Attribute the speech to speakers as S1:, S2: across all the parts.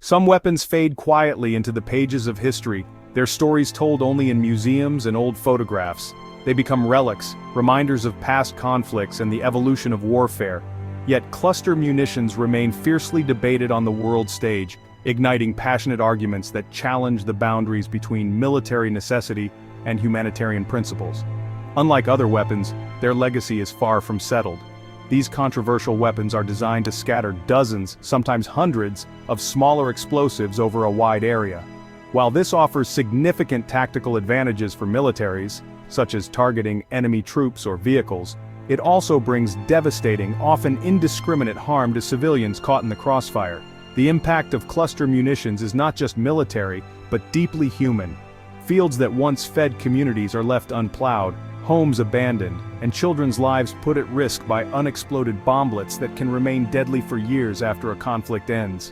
S1: Some weapons fade quietly into the pages of history, their stories told only in museums and old photographs. They become relics, reminders of past conflicts and the evolution of warfare. Yet cluster munitions remain fiercely debated on the world stage, igniting passionate arguments that challenge the boundaries between military necessity and humanitarian principles. Unlike other weapons, their legacy is far from settled. These controversial weapons are designed to scatter dozens, sometimes hundreds, of smaller explosives over a wide area. While this offers significant tactical advantages for militaries, such as targeting enemy troops or vehicles, it also brings devastating, often indiscriminate harm to civilians caught in the crossfire. The impact of cluster munitions is not just military, but deeply human. Fields that once fed communities are left unplowed, homes abandoned, and children's lives put at risk by unexploded bomblets that can remain deadly for years after a conflict ends.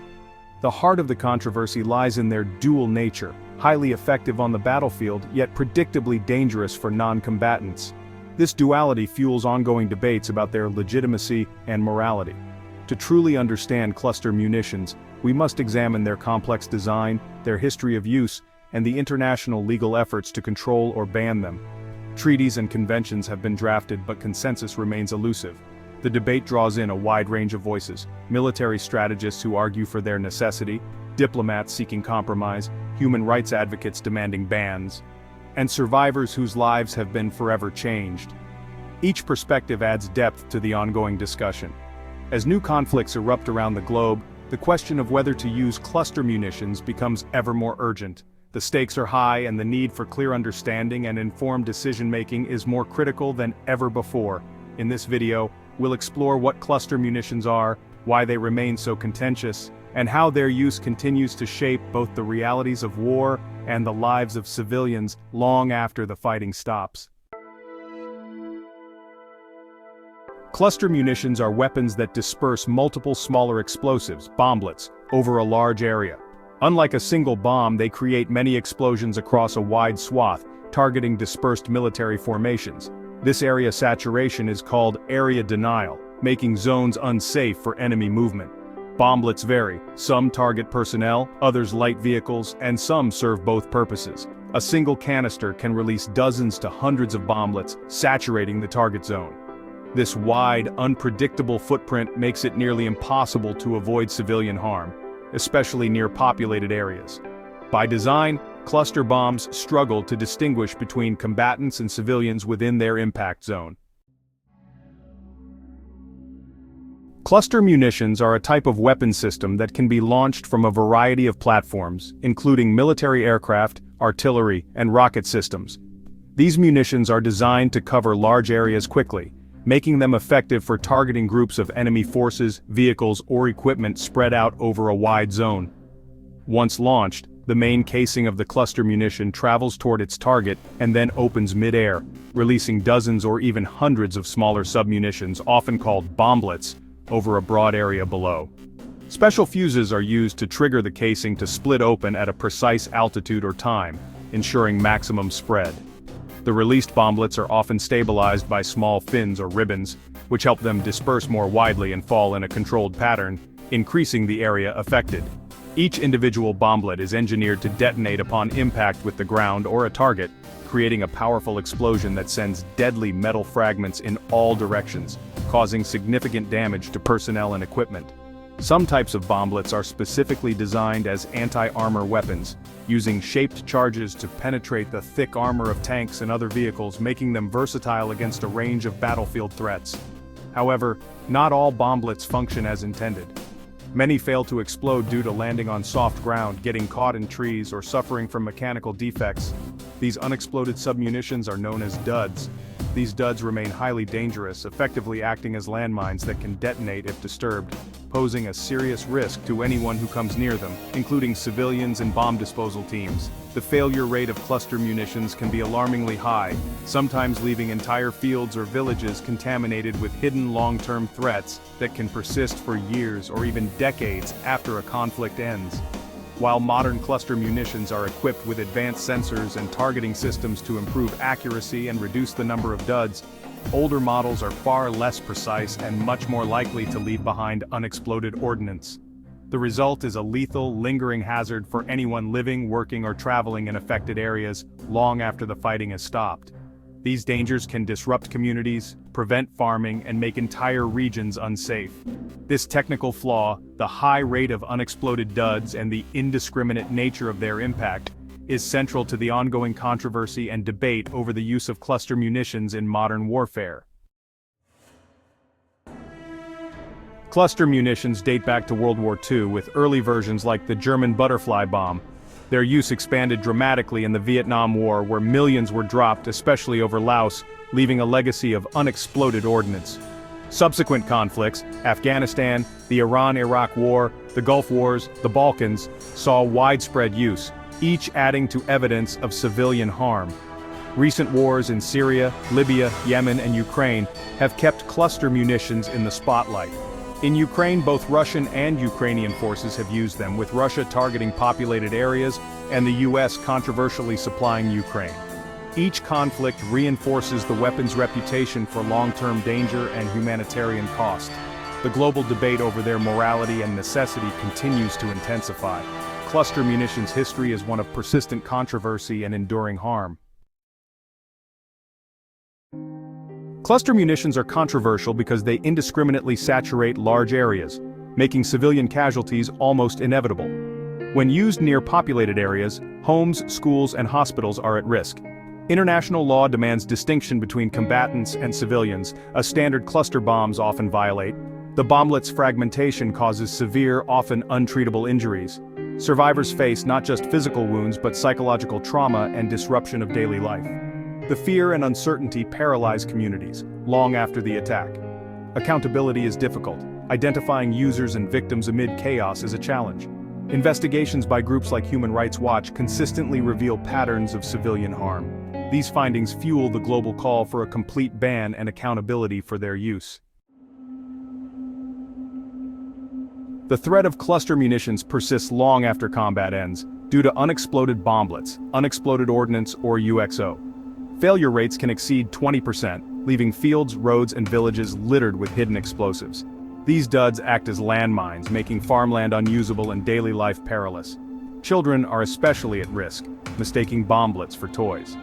S1: The heart of the controversy lies in their dual nature, highly effective on the battlefield, yet predictably dangerous for non-combatants. This duality fuels ongoing debates about their legitimacy and morality. To truly understand cluster munitions, we must examine their complex design, their history of use, and the international legal efforts to control or ban them. Treaties and conventions have been drafted, but consensus remains elusive. The debate draws in a wide range of voices: military strategists who argue for their necessity, diplomats seeking compromise, human rights advocates demanding bans, and survivors whose lives have been forever changed. Each perspective adds depth to the ongoing discussion. As new conflicts erupt around the globe, the question of whether to use cluster munitions becomes ever more urgent. The stakes are high, and the need for clear understanding and informed decision-making is more critical than ever before. In this video, we'll explore what cluster munitions are, why they remain so contentious, and how their use continues to shape both the realities of war and the lives of civilians long after the fighting stops. Cluster munitions are weapons that disperse multiple smaller explosives, bomblets, over a large area. Unlike a single bomb, they create many explosions across a wide swath, targeting dispersed military formations. This area saturation is called area denial, making zones unsafe for enemy movement. Bomblets vary. Some target personnel, others light vehicles, and some serve both purposes. A single canister can release dozens to hundreds of bomblets, saturating the target zone. This wide, unpredictable footprint makes it nearly impossible to avoid civilian harm, especially near populated areas. By design, cluster bombs struggle to distinguish between combatants and civilians within their impact zone. Cluster munitions are a type of weapon system that can be launched from a variety of platforms, including military aircraft, artillery, and rocket systems. These munitions are designed to cover large areas quickly, making them effective for targeting groups of enemy forces, vehicles, or equipment spread out over a wide zone. Once launched, the main casing of the cluster munition travels toward its target and then opens mid-air, releasing dozens or even hundreds of smaller submunitions, often called bomblets, over a broad area below. Special fuses are used to trigger the casing to split open at a precise altitude or time, ensuring maximum spread. The released bomblets are often stabilized by small fins or ribbons, which help them disperse more widely and fall in a controlled pattern, increasing the area affected. Each individual bomblet is engineered to detonate upon impact with the ground or a target, creating a powerful explosion that sends deadly metal fragments in all directions, causing significant damage to personnel and equipment. Some types of bomblets are specifically designed as anti-armor weapons, using shaped charges to penetrate the thick armor of tanks and other vehicles, making them versatile against a range of battlefield threats. However, not all bomblets function as intended. Many fail to explode due to landing on soft ground, getting caught in trees, or suffering from mechanical defects. These unexploded submunitions are known as duds. These duds remain highly dangerous, effectively acting as landmines that can detonate if disturbed, posing a serious risk to anyone who comes near them, including civilians and bomb disposal teams. The failure rate of cluster munitions can be alarmingly high, sometimes leaving entire fields or villages contaminated with hidden long-term threats that can persist for years or even decades after a conflict ends. While modern cluster munitions are equipped with advanced sensors and targeting systems to improve accuracy and reduce the number of duds, older models are far less precise and much more likely to leave behind unexploded ordnance. The result is a lethal, lingering hazard for anyone living, working, or traveling in affected areas long after the fighting has stopped. These dangers can disrupt communities, prevent farming, and make entire regions unsafe. This technical flaw, the high rate of unexploded duds and the indiscriminate nature of their impact, is central to the ongoing controversy and debate over the use of cluster munitions in modern warfare. Cluster munitions date back to World War II, with early versions like the German butterfly bomb. Their use expanded dramatically in the Vietnam War, where millions were dropped, especially over Laos, leaving a legacy of unexploded ordnance. Subsequent conflicts, Afghanistan, the Iran-Iraq War, the Gulf Wars, the Balkans, saw widespread use, each adding to evidence of civilian harm. Recent wars in Syria, Libya, Yemen, and Ukraine have kept cluster munitions in the spotlight. In Ukraine, both Russian and Ukrainian forces have used them, with Russia targeting populated areas and the US controversially supplying Ukraine. Each conflict reinforces the weapon's reputation for long-term danger and humanitarian cost. The global debate over their morality and necessity continues to intensify. Cluster munitions history is one of persistent controversy and enduring harm. Cluster munitions are controversial because they indiscriminately saturate large areas, making civilian casualties almost inevitable. When used near populated areas, homes, schools, and hospitals are at risk. International law demands distinction between combatants and civilians, a standard cluster bombs often violate. The bomblet's fragmentation causes severe, often untreatable injuries. Survivors face not just physical wounds but psychological trauma and disruption of daily life. The fear and uncertainty paralyze communities, long after the attack. Accountability is difficult. Identifying users and victims amid chaos is a challenge. Investigations by groups like Human Rights Watch consistently reveal patterns of civilian harm. These findings fuel the global call for a complete ban and accountability for their use. The threat of cluster munitions persists long after combat ends, due to unexploded bomblets, unexploded ordnance, or UXO. Failure rates can exceed 20%, leaving fields, roads, and villages littered with hidden explosives. These duds act as landmines, making farmland unusable and daily life perilous. Children are especially at risk, mistaking bomblets for toys.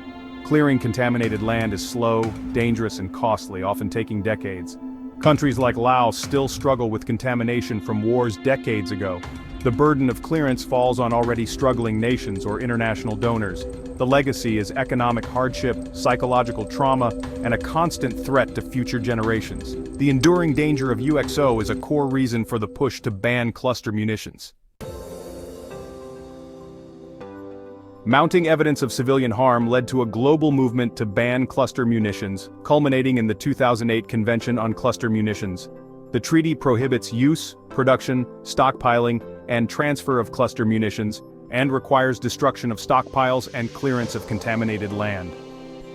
S1: Clearing contaminated land is slow, dangerous, and costly, often taking decades. Countries like Laos still struggle with contamination from wars decades ago. The burden of clearance falls on already struggling nations or international donors. The legacy is economic hardship, psychological trauma, and a constant threat to future generations. The enduring danger of UXO is a core reason for the push to ban cluster munitions. Mounting evidence of civilian harm led to a global movement to ban cluster munitions, culminating in the 2008 Convention on Cluster Munitions. The treaty prohibits use, production, stockpiling, and transfer of cluster munitions, and requires destruction of stockpiles and clearance of contaminated land.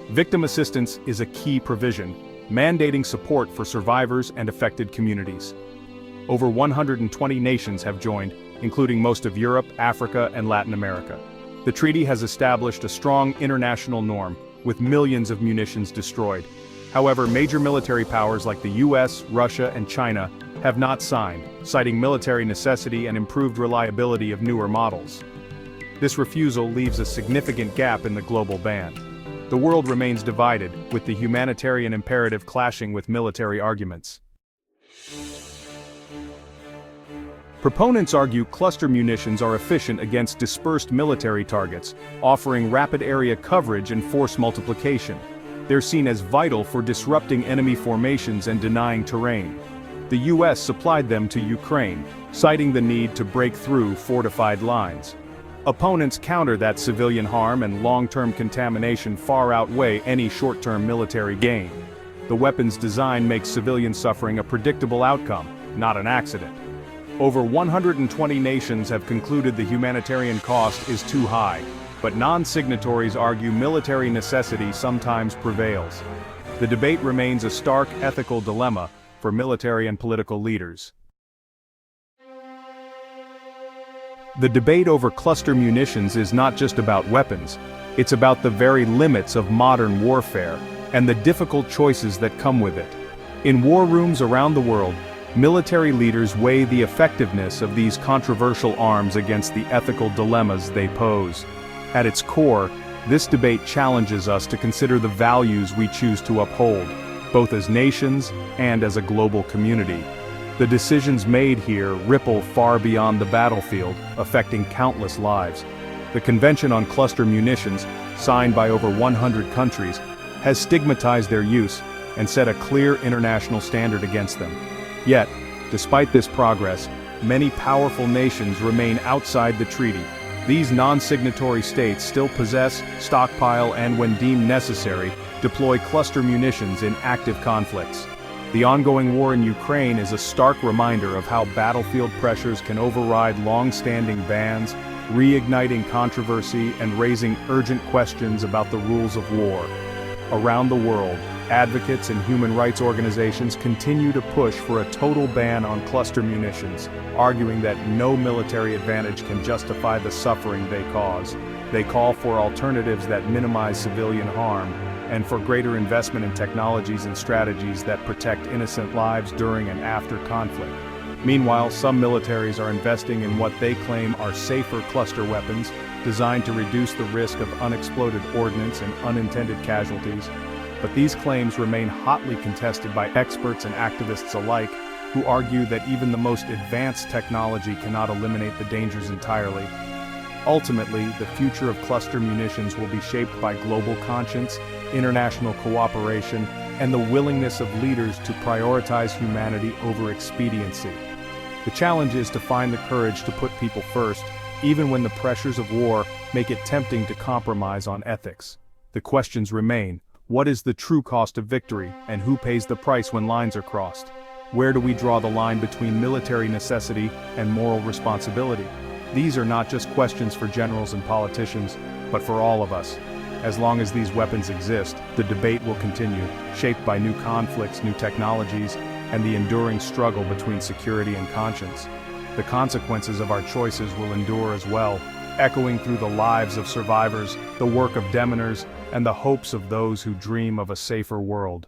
S1: Victim assistance is a key provision, mandating support for survivors and affected communities. Over 120 nations have joined, including most of Europe, Africa, and Latin America. The treaty has established a strong international norm, with millions of munitions destroyed. However, major military powers like the US, Russia, and China have not signed, citing military necessity and improved reliability of newer models. This refusal leaves a significant gap in the global ban. The world remains divided, with the humanitarian imperative clashing with military arguments. Proponents argue cluster munitions are efficient against dispersed military targets, offering rapid area coverage and force multiplication. They're seen as vital for disrupting enemy formations and denying terrain. The US supplied them to Ukraine, citing the need to break through fortified lines. Opponents counter that civilian harm and long-term contamination far outweigh any short-term military gain. The weapon's design makes civilian suffering a predictable outcome, not an accident. Over 120 nations have concluded the humanitarian cost is too high, but non-signatories argue military necessity sometimes prevails. The debate remains a stark ethical dilemma for military and political leaders. The debate over cluster munitions is not just about weapons, it's about the very limits of modern warfare and the difficult choices that come with it. In war rooms around the world, Military leaders weigh the effectiveness of these controversial arms against the ethical dilemmas they pose. At its core, this debate challenges us to consider the values we choose to uphold, both as nations and as a global community. The decisions made here ripple far beyond the battlefield, affecting countless lives. The Convention on Cluster Munitions, signed by over 100 countries, has stigmatized their use and set a clear international standard against them. Yet, despite this progress, many powerful nations remain outside the treaty. These non-signatory states still possess, stockpile, and when deemed necessary, deploy cluster munitions in active conflicts. The ongoing war in Ukraine is a stark reminder of how battlefield pressures can override long-standing bans, reigniting controversy and raising urgent questions about the rules of war. Around the world, advocates and human rights organizations continue to push for a total ban on cluster munitions, arguing that no military advantage can justify the suffering they cause. They call for alternatives that minimize civilian harm, and for greater investment in technologies and strategies that protect innocent lives during and after conflict. Meanwhile, some militaries are investing in what they claim are safer cluster weapons, designed to reduce the risk of unexploded ordnance and unintended casualties. But these claims remain hotly contested by experts and activists alike, who argue that even the most advanced technology cannot eliminate the dangers entirely. Ultimately, the future of cluster munitions will be shaped by global conscience, international cooperation, and the willingness of leaders to prioritize humanity over expediency. The challenge is to find the courage to put people first, even when the pressures of war make it tempting to compromise on ethics. The questions remain: what is the true cost of victory, and who pays the price when lines are crossed? Where do we draw the line between military necessity and moral responsibility? These are not just questions for generals and politicians, but for all of us. As long as these weapons exist, the debate will continue, shaped by new conflicts, new technologies, and the enduring struggle between security and conscience. The consequences of our choices will endure as well, echoing through the lives of survivors, the work of demoners, and the hopes of those who dream of a safer world.